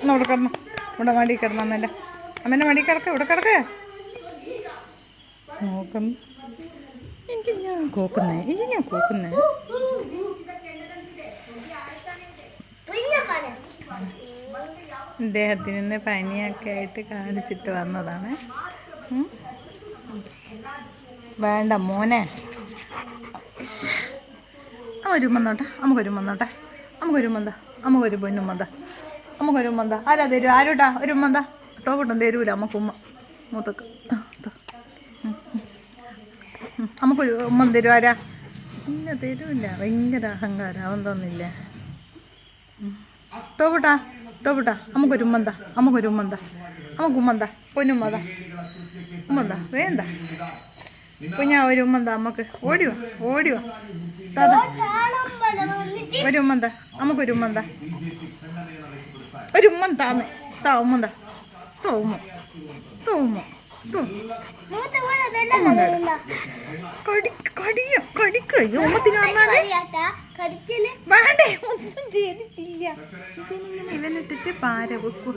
ഇവിടെ കിടന്നു, ഇവിടെ മടി കിടന്നു. അമ്മേൻ്റെ മടി കിടക്ക, ഇവിടെ കിടക്ക. നോക്കുന്നു, എനിക്ക് ഞാൻ കോക്കുന്നേ. ഇദ്ദേഹത്തിന് ഇന്ന് പനിയൊക്കെ ആയിട്ട് കാണിച്ചിട്ട് വന്നതാണ്. വേണ്ട മോനെ, ഒരു ഉമ്മന്നോട്ടെ, നമുക്കൊരു പൊന്നുമ്മന്ത. ആരാ തരൂ? ആരോട്ടാ ഒരു ഉമ്മന്ത? ടോപ്പിട്ടും തരൂല നമുക്ക് ഉമ്മ മൂത്തക്ക്. നമുക്കൊരു ഉമ്മ തരും. ആരാ? ഇല്ല, തരൂല്ല. ഭയങ്കര അഹങ്കാരം. അവൻ തന്നില്ലേ? ടോപ്പിട്ടാ നമുക്കൊരു ഉമ്മന്ത. പൊന്നുമ്മന്ത വേണ്ട കുഞ്ഞാ, ഒരു ഉമ്മന്ത നമുക്ക്. ഓടിവാ താതാ, ഒരു ഉമ്മന്ത. നമുക്കൊരു ഉമ്മന്ത. ഒരു ഉമ്മൻ താന്ന് ഉമ്മന്ത. കടിക്കയ്യോ ഉമ്മത്തിന് വേണ്ടേ, ഒന്നും ചെയ്തിട്ടില്ല. ഇവനിട്ടിട്ട് പാര വെക്കും.